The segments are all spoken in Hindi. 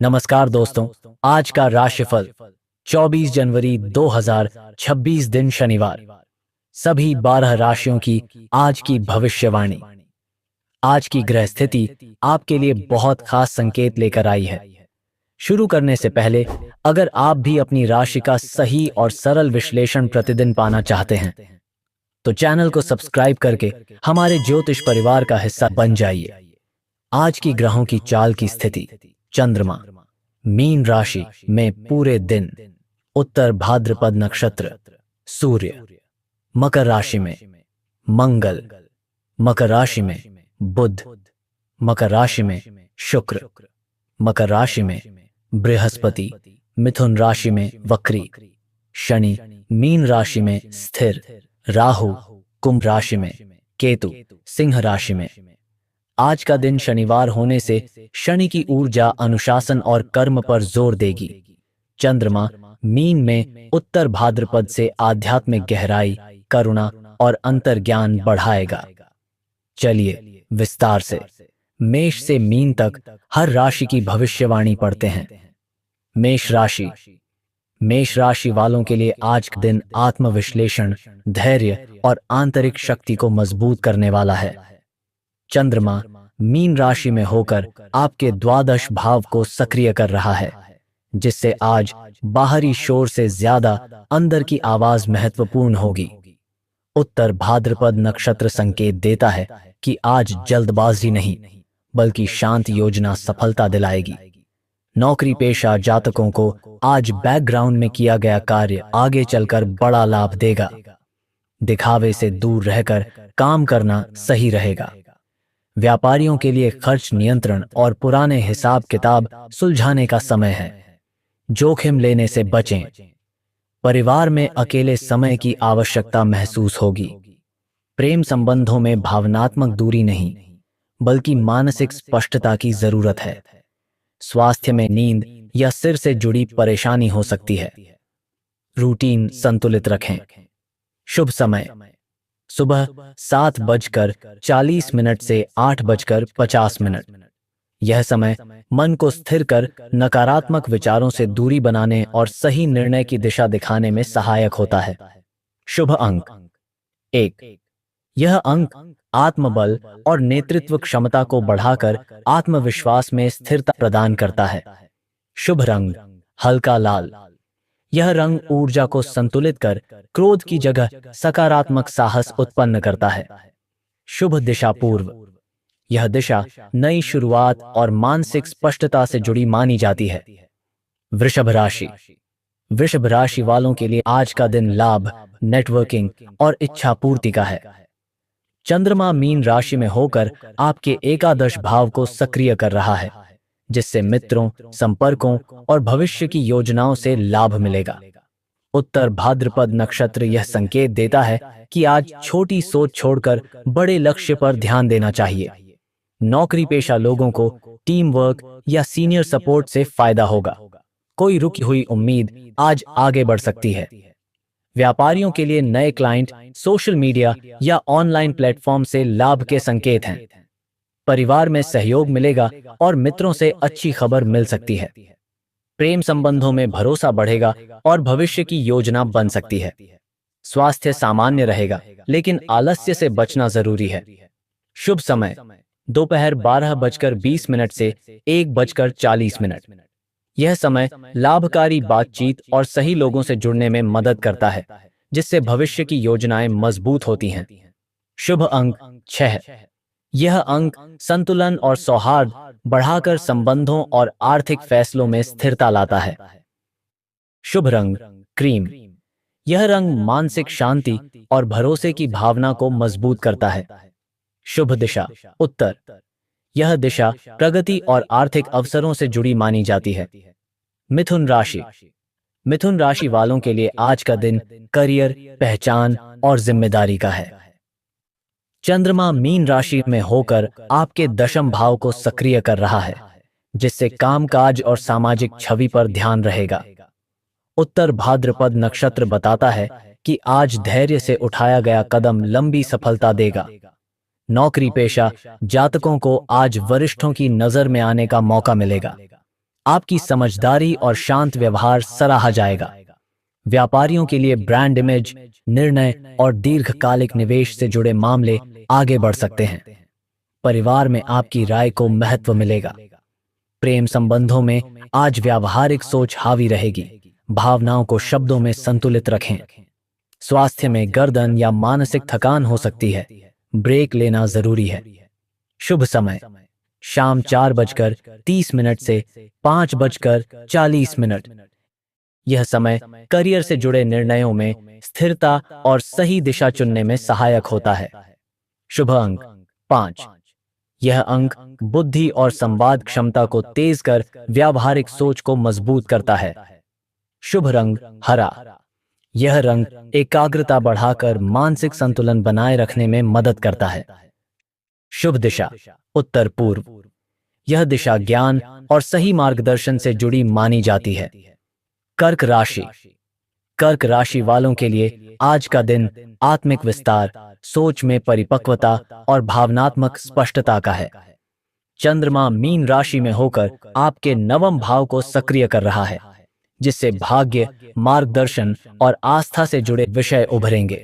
नमस्कार दोस्तों। आज का राशिफल 24 जनवरी 2026 दिन शनिवार। सभी 12 राशियों की आज की भविष्यवाणी। आज की ग्रह स्थिति आपके लिए बहुत खास संकेत लेकर आई है। शुरू करने से पहले, अगर आप भी अपनी राशि का सही और सरल विश्लेषण प्रतिदिन पाना चाहते हैं, तो चैनल को सब्सक्राइब करके हमारे ज्योतिष परिवार का हिस्सा बन जाइए। आज की ग्रहों की चाल की स्थिति। चंद्रमा मीन राशि में पूरे दिन, उत्तर भाद्रपद नक्षत्र। सूर्य मकर राशि में, मंगल मकर राशि में, बुध मकर राशि में, शुक्र मकर राशि में, बृहस्पति मिथुन राशि में वक्री, शनि मीन राशि में स्थिर, राहु कुंभ राशि में, केतु सिंह राशि में। आज का दिन शनिवार होने से शनि की ऊर्जा अनुशासन और कर्म पर जोर देगी। चंद्रमा मीन में उत्तर भाद्रपद से आध्यात्मिक गहराई, करुणा और अंतर्ज्ञान बढ़ाएगा। चलिए विस्तार से मेष से मीन तक हर राशि की भविष्यवाणी पढ़ते हैं। मेष राशि। मेष राशि वालों के लिए आज का दिन आत्मविश्लेषण, धैर्य और आंतरिक शक्ति को मजबूत करने वाला है। चंद्रमा मीन राशि में होकर आपके द्वादश भाव को सक्रिय कर रहा है, जिससे आज बाहरी शोर से ज्यादा अंदर की आवाज महत्वपूर्ण होगी। उत्तर भाद्रपद नक्षत्र संकेत देता है कि आज जल्दबाजी नहीं, बल्कि शांत योजना सफलता दिलाएगी। नौकरी पेशा जातकों को आज बैकग्राउंड में किया गया कार्य आगे चलकर बड़ा लाभ देगा। दिखावे से दूर रहकर काम करना सही रहेगा। व्यापारियों के लिए खर्च नियंत्रण और पुराने हिसाब किताब सुलझाने का समय है। जोखिम लेने से बचें। परिवार में अकेले समय की आवश्यकता महसूस होगी। प्रेम संबंधों में भावनात्मक दूरी नहीं, बल्कि मानसिक स्पष्टता की जरूरत है। स्वास्थ्य में नींद या सिर से जुड़ी परेशानी हो सकती है। रूटीन संतुलित रखें। शुभ समय सुबह 7:40 से 8:50। यह समय मन को स्थिर कर नकारात्मक विचारों से दूरी बनाने और सही निर्णय की दिशा दिखाने में सहायक होता है। शुभ अंक 1। यह अंक आत्मबल और नेतृत्व क्षमता को बढ़ाकर आत्मविश्वास में स्थिरता प्रदान करता है। शुभ रंग हल्का लाल। यह रंग ऊर्जा को संतुलित कर क्रोध की जगह सकारात्मक साहस उत्पन्न करता है। शुभ दिशा पूर्व। यह दिशा नई शुरुआत और मानसिक स्पष्टता से जुड़ी मानी जाती है। वृषभ राशि। वृषभ राशि वालों के लिए आज का दिन लाभ, नेटवर्किंग और इच्छा पूर्ति का है। चंद्रमा मीन राशि में होकर आपके एकादश भाव को सक्रिय कर रहा है, जिससे मित्रों, संपर्कों और भविष्य की योजनाओं से लाभ मिलेगा। उत्तर भाद्रपद नक्षत्र यह संकेत देता है कि आज छोटी सोच छोड़कर बड़े लक्ष्य पर ध्यान देना चाहिए। नौकरी पेशा लोगों को टीम वर्क या सीनियर सपोर्ट से फायदा होगा। कोई रुकी हुई उम्मीद आज आगे बढ़ सकती है। व्यापारियों के लिए नए क्लाइंट सोशल मीडिया या ऑनलाइन प्लेटफॉर्म से लाभ के संकेत हैं। परिवार में सहयोग मिलेगा और मित्रों से अच्छी खबर मिल सकती है। प्रेम संबंधों में भरोसा बढ़ेगा और भविष्य की योजना बन सकती है। स्वास्थ्य सामान्य रहेगा, लेकिन आलस्य से बचना जरूरी है। शुभ समय दोपहर 12:20 से 1:40। यह समय लाभकारी बातचीत और सही लोगों से जुड़ने में मदद करता है, जिससे भविष्य की योजनाएं मजबूत होती हैं। शुभ अंक 6। यह अंक संतुलन और सौहार्द बढ़ाकर संबंधों और आर्थिक फैसलों में स्थिरता लाता है। शुभ रंग क्रीम। यह रंग मानसिक शांति और भरोसे की भावना को मजबूत करता है। शुभ दिशा उत्तर। यह दिशा प्रगति और आर्थिक अवसरों से जुड़ी मानी जाती है। मिथुन राशि। मिथुन राशि वालों के लिए आज का दिन करियर, पहचान और जिम्मेदारी का है। चंद्रमा मीन राशि में होकर आपके दशम भाव को सक्रिय कर रहा है, जिससे कामकाज और सामाजिक छवि पर ध्यान रहेगा। उत्तर भाद्रपद नक्षत्र बताता है कि आज धैर्य से उठाया गया कदम लंबी सफलता देगा। नौकरी पेशा जातकों को आज वरिष्ठों की नजर में आने का मौका मिलेगा। आपकी समझदारी और शांत व्यवहार सराहा जाएगा। व्यापारियों के लिए ब्रांड इमेज, निर्णय और दीर्घकालिक निवेश से जुड़े मामले आगे बढ़ सकते हैं। परिवार में आपकी राय को महत्व मिलेगा। प्रेम संबंधों में आज व्यावहारिक सोच हावी रहेगी। भावनाओं को शब्दों में संतुलित रखें। स्वास्थ्य में गर्दन या मानसिक थकान हो सकती है, ब्रेक लेना जरूरी है। शुभ समय शाम 4:30 से 5:40। यह समय करियर से जुड़े निर्णयों में स्थिरता और सही दिशा चुनने में सहायक होता है। शुभ अंक 5। यह अंक बुद्धि और संवाद क्षमता को तेज कर व्यावहारिक सोच को मजबूत करता है। शुभ रंग हरा। यह रंग एकाग्रता बढ़ाकर मानसिक संतुलन बनाए रखने में मदद करता है। शुभ दिशा उत्तर पूर्व। यह दिशा ज्ञान और सही मार्गदर्शन से जुड़ी मानी जाती है। कर्क राशि। कर्क राशि वालों के लिए आज का दिन आत्मिक विस्तार, सोच में परिपक्वता और भावनात्मक स्पष्टता का है। चंद्रमा मीन राशि में होकर आपके नवम भाव को सक्रिय कर रहा है, जिससे भाग्य, मार्गदर्शन और आस्था से जुड़े विषय उभरेंगे।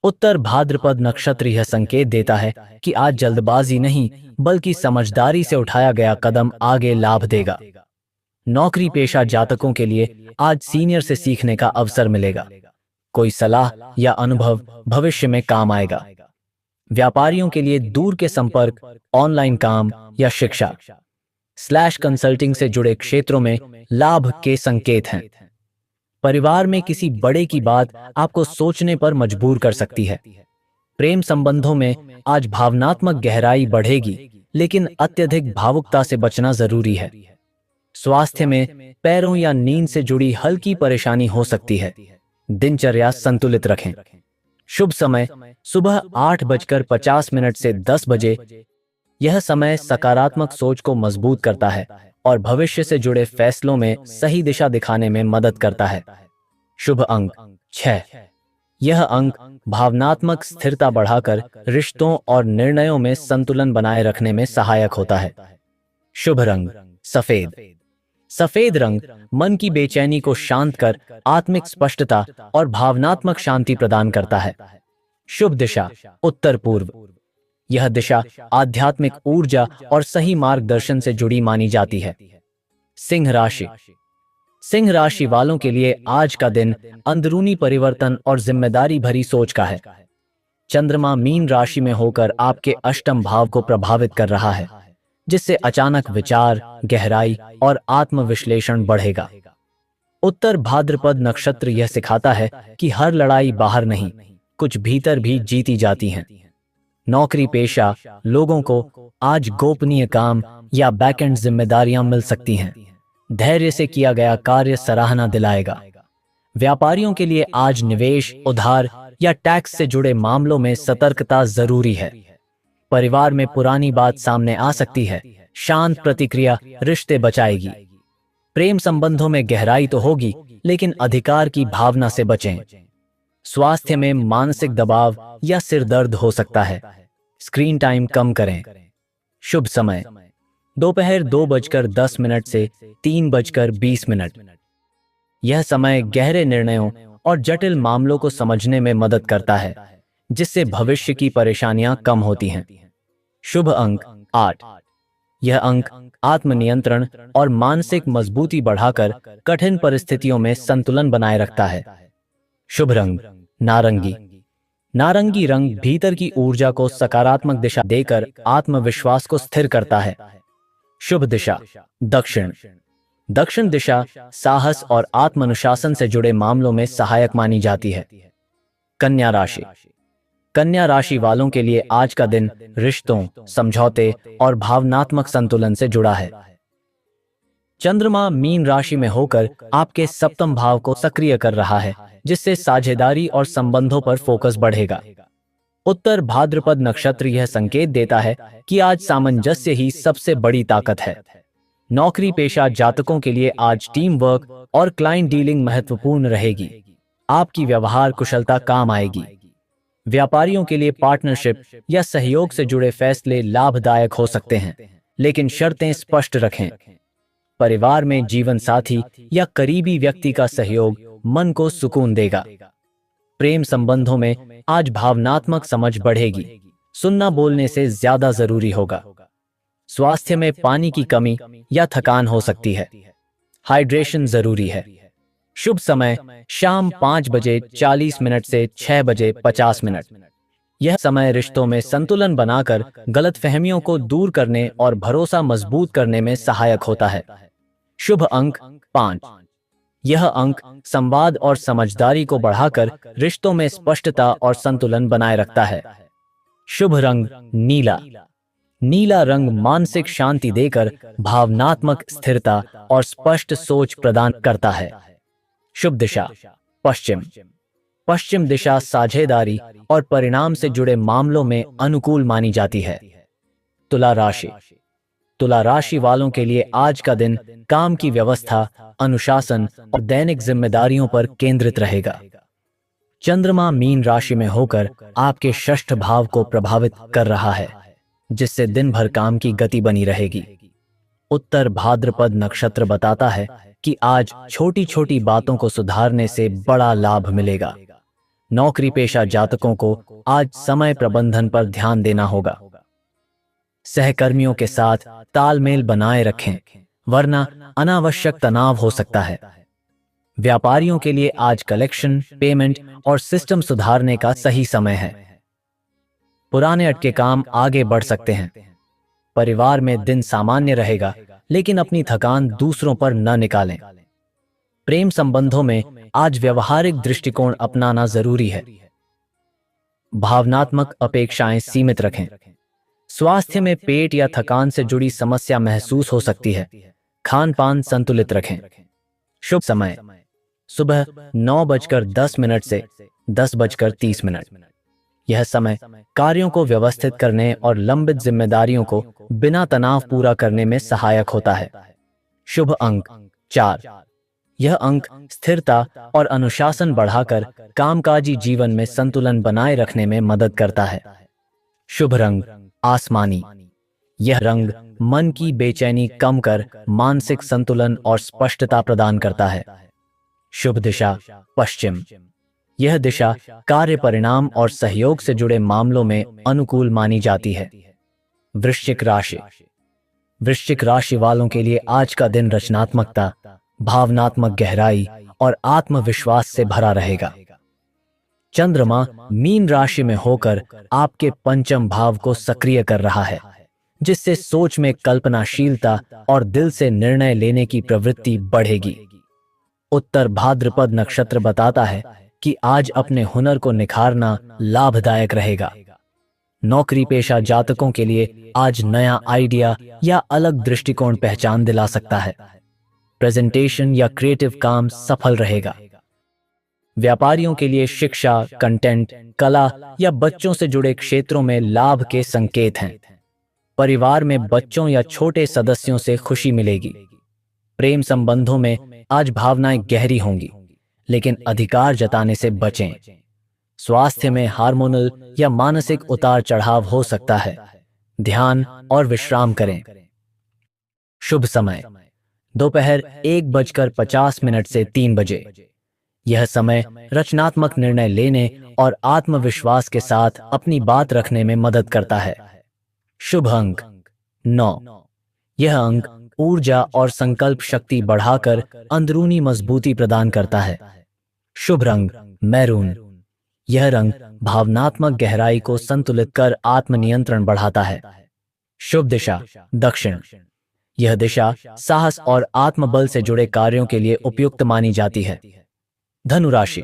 उत्तर भाद्रपद नक्षत्र यह संकेत देता है कि आज जल्दबाजी नहीं, बल्कि समझदारी से उठाया गया कदम आगे लाभ देगा। नौकरी पेशा जातकों के लिए आज सीनियर से सीखने का अवसर मिलेगा। कोई सलाह या अनुभव भविष्य में काम आएगा। व्यापारियों के लिए दूर के संपर्क, ऑनलाइन काम या शिक्षा /कंसल्टिंग से जुड़े क्षेत्रों में लाभ के संकेत हैं। परिवार में किसी बड़े की बात आपको सोचने पर मजबूर कर सकती है। प्रेम संबंधों में आज भावनात्मक गहराई बढ़ेगी, लेकिन अत्यधिक भावुकता से बचना जरूरी है। स्वास्थ्य में पैरों या नींद से जुड़ी हल्की परेशानी हो सकती है। दिनचर्या संतुलित रखें। शुभ समय सुबह 8:50 से 10 बजे। यह समय सकारात्मक सोच को मजबूत करता है और भविष्य से जुड़े फैसलों में सही दिशा दिखाने में मदद करता है। शुभ अंक 6। यह अंक भावनात्मक स्थिरता बढ़ाकर रिश्तों और निर्णयों में संतुलन बनाए रखने में सहायक होता है। शुभ रंग सफेद। सफेद रंग मन की बेचैनी को शांत कर आत्मिक स्पष्टता और भावनात्मक शांति प्रदान करता है। शुभ दिशा उत्तर पूर्व। यह दिशा आध्यात्मिक ऊर्जा और सही मार्गदर्शन से जुड़ी मानी जाती है। सिंह राशि। सिंह राशि वालों के लिए आज का दिन अंदरूनी परिवर्तन और जिम्मेदारी भरी सोच का है। चंद्रमा मीन राशि में होकर आपके अष्टम भाव को प्रभावित कर रहा है, जिससे अचानक विचार, गहराई और आत्मविश्लेषण बढ़ेगा। उत्तर भाद्रपद नक्षत्र यह सिखाता है कि हर लड़ाई बाहर नहीं, कुछ भीतर भी जीती जाती हैं। नौकरी पेशा लोगों को आज गोपनीय काम या बैकएंड जिम्मेदारियां मिल सकती हैं। धैर्य से किया गया कार्य सराहना दिलाएगा। व्यापारियों के लिए आज निवेश, उधार या टैक्स से जुड़े मामलों में सतर्कता जरूरी है। परिवार में पुरानी बात सामने आ सकती है। शांत प्रतिक्रिया रिश्ते बचाएगी। प्रेम संबंधों में गहराई तो होगी, लेकिन अधिकार की भावना से बचें। स्वास्थ्य में मानसिक दबाव या सिर दर्द हो सकता है। स्क्रीन टाइम कम करें। शुभ समय दोपहर 2:10 से 3:20। यह समय गहरे निर्णयों और जटिल मामलों को समझने में मदद करता है, जिससे भविष्य की परेशानियां कम होती हैं। शुभ अंक 8। यह अंक आत्मनियंत्रण और मानसिक मजबूती बढ़ाकर कठिन परिस्थितियों में संतुलन बनाए रखता है। शुभ रंग नारंगी। नारंगी रंग भीतर की ऊर्जा को सकारात्मक दिशा देकर आत्मविश्वास को स्थिर करता है। शुभ दिशा दक्षिण। दक्षिण दिशा साहस और आत्मानुशासन से जुड़े मामलों में सहायक मानी जाती है। कन्या राशि। कन्या राशि वालों के लिए आज का दिन रिश्तों, समझौते और भावनात्मक संतुलन से जुड़ा है। चंद्रमा मीन राशि में होकर आपके सप्तम भाव को सक्रिय कर रहा है, जिससे साझेदारी और संबंधों पर फोकस बढ़ेगा। उत्तर भाद्रपद नक्षत्र यह संकेत देता है कि आज सामंजस्य ही सबसे बड़ी ताकत है। नौकरी पेशा जातकों के लिए आज टीम वर्क और क्लाइंट डीलिंग महत्वपूर्ण रहेगी। आपकी व्यवहार कुशलता काम आएगी। व्यापारियों के लिए पार्टनरशिप या सहयोग से जुड़े फैसले लाभदायक हो सकते हैं, लेकिन शर्तें स्पष्ट रखें। परिवार में जीवन साथी या करीबी व्यक्ति का सहयोग मन को सुकून देगा। प्रेम संबंधों में आज भावनात्मक समझ बढ़ेगी। सुनना बोलने से ज्यादा जरूरी होगा। स्वास्थ्य में पानी की कमी या थकान हो सकती है। हाइड्रेशन जरूरी है। शुभ समय शाम 5:40 से 6:50। यह समय रिश्तों में संतुलन बनाकर गलतफहमियों को दूर करने और भरोसा मजबूत करने में सहायक होता है। शुभ अंक 5। यह अंक संवाद और समझदारी को बढ़ाकर रिश्तों में स्पष्टता और संतुलन बनाए रखता है। शुभ रंग नीला। नीला रंग मानसिक शांति देकर भावनात्मक स्थिरता और स्पष्ट सोच प्रदान करता है। शुभ दिशा पश्चिम। पश्चिम दिशा साझेदारी और परिणाम से जुड़े मामलों में अनुकूल मानी जाती है। तुला राशि। तुला राशि वालों के लिए आज का दिन काम की व्यवस्था, अनुशासन और दैनिक जिम्मेदारियों पर केंद्रित रहेगा। चंद्रमा मीन राशि में होकर आपके षष्ठ भाव को प्रभावित कर रहा है, जिससे दिन भर काम की गति बनी रहेगी। उत्तर भाद्रपद नक्षत्र बताता है कि आज छोटी छोटी बातों को सुधारने से बड़ा लाभ मिलेगा। नौकरी पेशा जातकों को आज समय प्रबंधन पर ध्यान देना होगा। सहकर्मियों के साथ तालमेल बनाए रखें, वरना अनावश्यक तनाव हो सकता है। व्यापारियों के लिए आज कलेक्शन, पेमेंट और सिस्टम सुधारने का सही समय है। पुराने अटके काम आगे बढ़ सकते हैं। परिवार में दिन सामान्य रहेगा, लेकिन अपनी थकान दूसरों पर न निकालें। प्रेम संबंधों में आज व्यवहारिक दृष्टिकोण अपनाना जरूरी है। भावनात्मक अपेक्षाएं सीमित रखें। स्वास्थ्य में पेट या थकान से जुड़ी समस्या महसूस हो सकती है। खान पान संतुलित रखें। शुभ समय सुबह 9:10 से 10:30। यह समय कार्यों को व्यवस्थित करने और लंबित जिम्मेदारियों को बिना तनाव पूरा करने में सहायक होता है। शुभ अंक 4। यह अंक स्थिरता और अनुशासन बढ़ाकर कामकाजी जीवन में संतुलन बनाए रखने में मदद करता है। शुभ रंग आसमानी। यह रंग मन की बेचैनी कम कर मानसिक संतुलन और स्पष्टता प्रदान करता है। शुभ दिशा पश्चिम। यह दिशा कार्य परिणाम और सहयोग से जुड़े मामलों में अनुकूल मानी जाती है। वृश्चिक राशि। वृश्चिक राशि वालों के लिए आज का दिन रचनात्मकता, भावनात्मक गहराई और आत्मविश्वास से भरा रहेगा। चंद्रमा मीन राशि में होकर आपके पंचम भाव को सक्रिय कर रहा है, जिससे सोच में कल्पनाशीलता और दिल से निर्णय लेने की प्रवृत्ति बढ़ेगी। उत्तर भाद्रपद नक्षत्र बताता है कि आज अपने हुनर को निखारना लाभदायक रहेगा। नौकरी पेशा जातकों के लिए आज नया आइडिया या अलग दृष्टिकोण पहचान दिला सकता है। प्रेजेंटेशन या क्रिएटिव काम सफल रहेगा। व्यापारियों के लिए शिक्षा, कंटेंट, कला या बच्चों से जुड़े क्षेत्रों में लाभ के संकेत हैं। परिवार में बच्चों या छोटे सदस्यों से खुशी मिलेगी। प्रेम संबंधों में आज भावनाएं गहरी होंगी, लेकिन अधिकार जताने से बचें। स्वास्थ्य में हार्मोनल या मानसिक उतार चढ़ाव हो सकता है। ध्यान और विश्राम करें। शुभ समय दोपहर 1:50 से 3 बजे। यह समय रचनात्मक निर्णय लेने और आत्मविश्वास के साथ अपनी बात रखने में मदद करता है। शुभ अंक 9। यह अंक ऊर्जा और संकल्प शक्ति बढ़ाकर अंदरूनी मजबूती प्रदान करता है। शुभ रंग मैरून। यह रंग भावनात्मक गहराई को संतुलित कर आत्मनियंत्रण बढ़ाता है। शुभ दिशा दक्षिण। यह दिशा साहस और आत्मबल से जुड़े कार्यों के लिए उपयुक्त मानी जाती है। धनु राशि।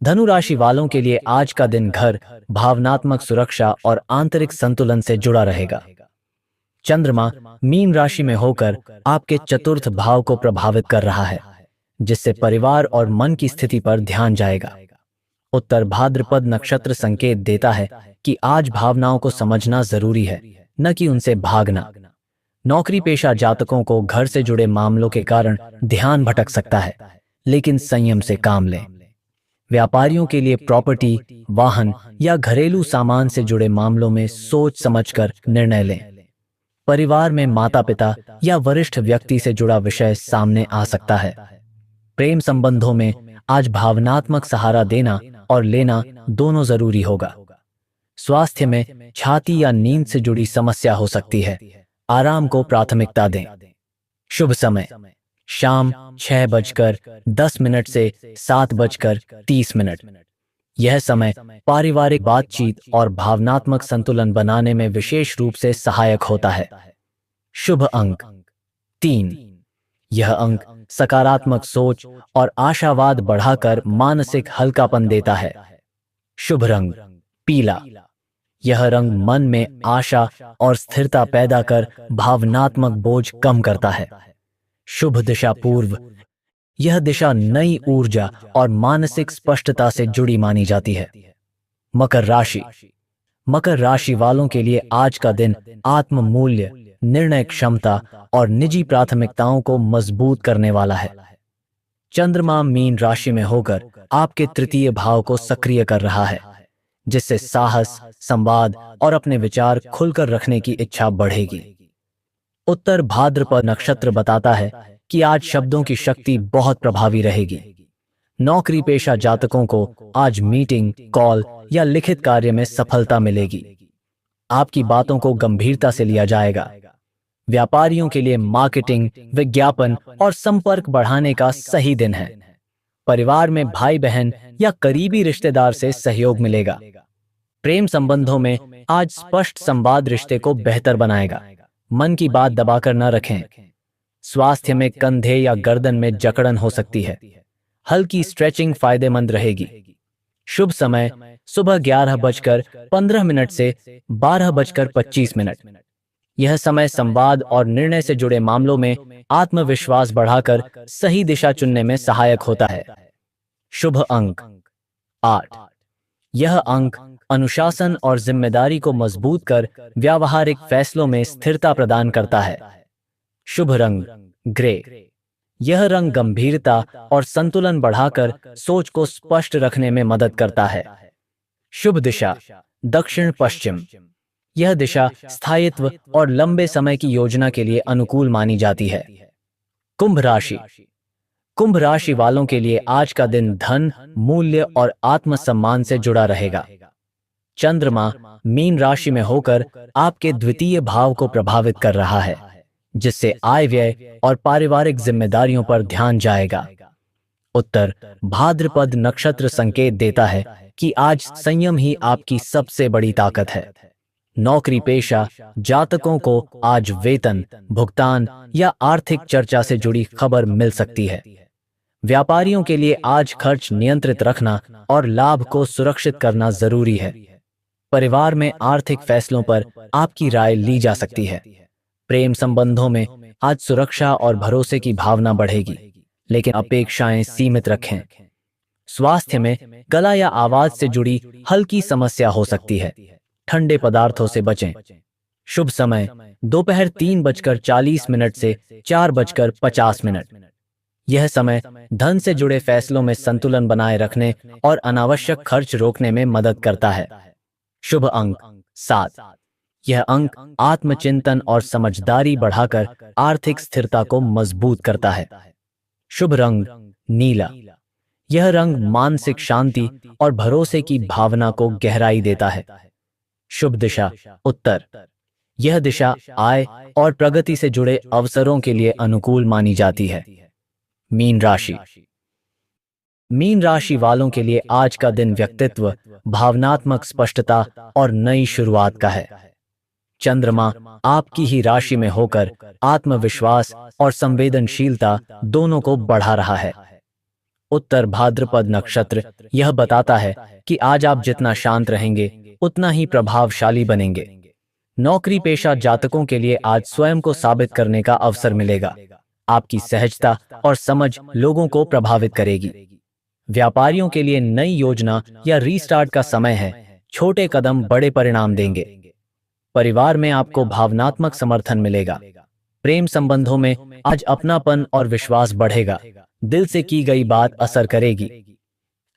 धनु राशि वालों के लिए आज का दिन घर, भावनात्मक सुरक्षा और आंतरिक संतुलन से जुड़ा रहेगा। चंद्रमा मीन राशि में होकर आपके चतुर्थ भाव को प्रभावित कर रहा है, जिससे परिवार और मन की स्थिति पर ध्यान जाएगा। उत्तर भाद्रपद नक्षत्र संकेत देता है कि आज भावनाओं को समझना जरूरी है, न कि उनसे भागना। नौकरी पेशा जातकों को घर से जुड़े मामलों के कारण ध्यान भटक सकता है, लेकिन संयम से काम लें। व्यापारियों के लिए प्रॉपर्टी, वाहन या घरेलू सामान से जुड़े मामलों में सोच समझकर निर्णय लें। परिवार में माता पिता या वरिष्ठ व्यक्ति से जुड़ा विषय सामने आ सकता है। प्रेम संबंधों में आज भावनात्मक सहारा देना और लेना दोनों जरूरी होगा। स्वास्थ्य में छाती या नींद से जुड़ी समस्या हो सकती है। आराम को प्राथमिकता दें। शुभ समय शाम 6:10 से 7:30। यह समय पारिवारिक बातचीत और भावनात्मक संतुलन बनाने में विशेष रूप से सहायक होता है। शुभ अंक 3। यह अंक सकारात्मक सोच और आशावाद बढ़ाकर मानसिक हल्कापन देता है। शुभ रंग पीला। यह रंग मन में आशा और स्थिरता पैदा कर भावनात्मक बोझ कम करता है। शुभ दिशा पूर्व। यह दिशा नई ऊर्जा और मानसिक स्पष्टता से जुड़ी मानी जाती है। मकर राशि। मकर राशि वालों के लिए आज का दिन आत्म मूल्य, निर्णय क्षमता और निजी प्राथमिकताओं को मजबूत करने वाला है। चंद्रमा मीन राशि में होकर आपके तृतीय भाव को सक्रिय कर रहा है, जिससे साहस, संवाद और अपने विचार खुलकर रखने की इच्छा बढ़ेगी। उत्तर भाद्रपद नक्षत्र बताता है कि आज शब्दों की शक्ति बहुत प्रभावी रहेगी। नौकरी पेशा जातकों को आज मीटिंग, कॉल या लिखित कार्य में सफलता मिलेगी। आपकी बातों को गंभीरता से लिया जाएगा। व्यापारियों के लिए मार्केटिंग, विज्ञापन और संपर्क बढ़ाने का सही दिन है। परिवार में भाई बहन या करीबी रिश्तेदार से सहयोग मिलेगा। प्रेम संबंधों में आज स्पष्ट संवाद रिश्ते को बेहतर बनाएगा। मन की बात दबाकर न रखें। स्वास्थ्य में कंधे या गर्दन में जकड़न हो सकती है। हल्की स्ट्रेचिंग फायदेमंद रहेगी। शुभ समय सुबह 11:15 से 12:25। यह समय संवाद और निर्णय से जुड़े मामलों में आत्मविश्वास बढ़ाकर सही दिशा चुनने में सहायक होता है। शुभ अंक 8। यह अंक अनुशासन और जिम्मेदारी को मजबूत कर व्यावहारिक फैसलों में स्थिरता प्रदान करता है। शुभ रंग ग्रे। यह रंग गंभीरता और संतुलन बढ़ाकर सोच को स्पष्ट रखने में मदद करता है। शुभ दिशा दक्षिण पश्चिम। यह दिशा स्थायित्व और लंबे समय की योजना के लिए अनुकूल मानी जाती है। कुंभ राशि। कुंभ राशि वालों के लिए आज का दिन धन, मूल्य और आत्मसम्मान से जुड़ा रहेगा। चंद्रमा मीन राशि में होकर आपके द्वितीय भाव को प्रभावित कर रहा है, जिससे आय व्यय और पारिवारिक जिम्मेदारियों पर ध्यान जाएगा। उत्तर भाद्रपद नक्षत्र संकेत देता है कि आज संयम ही आपकी सबसे बड़ी ताकत है। नौकरी पेशा जातकों को आज वेतन, भुगतान या आर्थिक चर्चा से जुड़ी खबर मिल सकती है। व्यापारियों के लिए आज खर्च नियंत्रित रखना और लाभ को सुरक्षित करना जरूरी है। परिवार में आर्थिक फैसलों पर आपकी राय ली जा सकती है। प्रेम संबंधों में आज सुरक्षा और भरोसे की भावना बढ़ेगी, लेकिन अपेक्षाएं सीमित रखें। स्वास्थ्य में गला या आवाज से जुड़ी हल्की समस्या हो सकती है। ठंडे पदार्थों से बचें। शुभ समय दोपहर 3:40 से 4:50। यह समय धन से जुड़े फैसलों में संतुलन बनाए रखने और अनावश्यक खर्च रोकने में मदद करता है। शुभ अंक 7। यह अंक आत्मचिंतन और समझदारी बढ़ाकर आर्थिक स्थिरता को मजबूत करता है। शुभ रंग नीला। यह रंग मानसिक शांति और भरोसे की भावना को गहराई देता है। शुभ दिशा उत्तर। यह दिशा आय और प्रगति से जुड़े अवसरों के लिए अनुकूल मानी जाती है। मीन राशि। मीन राशि वालों के लिए आज का दिन व्यक्तित्व, भावनात्मक स्पष्टता और नई शुरुआत का है। चंद्रमा आपकी ही राशि में होकर आत्मविश्वास और संवेदनशीलता दोनों को बढ़ा रहा है। उत्तर भाद्रपद नक्षत्र यह बताता है कि आज आप जितना शांत रहेंगे उतना ही प्रभावशाली बनेंगे। नौकरी पेशा जातकों के लिए आज स्वयं को साबित करने का अवसर मिलेगा। आपकी सहजता और समझ लोगों को प्रभावित करेगी। व्यापारियों के लिए नई योजना या रीस्टार्ट का समय है। छोटे कदम बड़े परिणाम देंगे। परिवार में आपको भावनात्मक समर्थन मिलेगा। प्रेम संबंधों में आज अपनापन और विश्वास बढ़ेगा। दिल से की गई बात असर करेगी।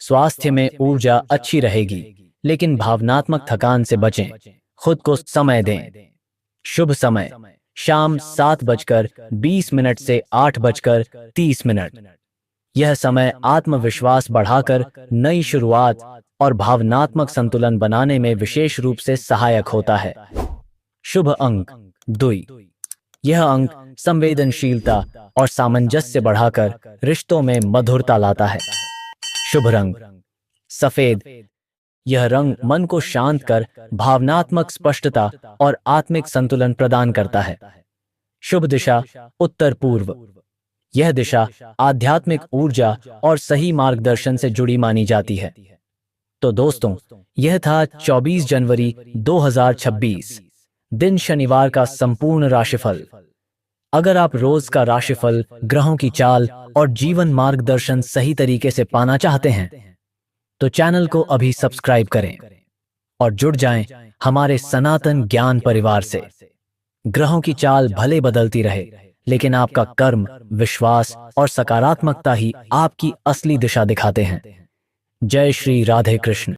स्वास्थ्य में ऊर्जा अच्छी रहेगी, लेकिन भावनात्मक थकान से बचें। खुद को समय दें। शुभ समय शाम 7:20 से 8:30। यह समय आत्मविश्वास बढ़ाकर नई शुरुआत और भावनात्मक संतुलन बनाने में विशेष रूप से सहायक होता है। शुभ अंक 2। यह अंक संवेदनशीलता और सामंजस्य बढ़ाकर रिश्तों में मधुरता लाता है। शुभ रंग सफेद। यह रंग मन को शांत कर भावनात्मक स्पष्टता और आत्मिक संतुलन प्रदान करता है। शुभ दिशा उत्तर पूर्व। यह दिशा आध्यात्मिक ऊर्जा और सही मार्गदर्शन से जुड़ी मानी जाती है। तो दोस्तों, यह था 24 जनवरी 2026 दिन शनिवार का संपूर्ण राशिफल। अगर आप रोज का राशिफल, ग्रहों की चाल और जीवन मार्गदर्शन सही तरीके से पाना चाहते हैं तो चैनल को अभी सब्सक्राइब करें और जुड़ जाएं हमारे सनातन ज्ञान परिवार से। ग्रहों की चाल भले बदलती रहे, लेकिन आपका कर्म, विश्वास और सकारात्मकता ही आपकी असली दिशा दिखाते हैं। जय श्री राधे कृष्ण।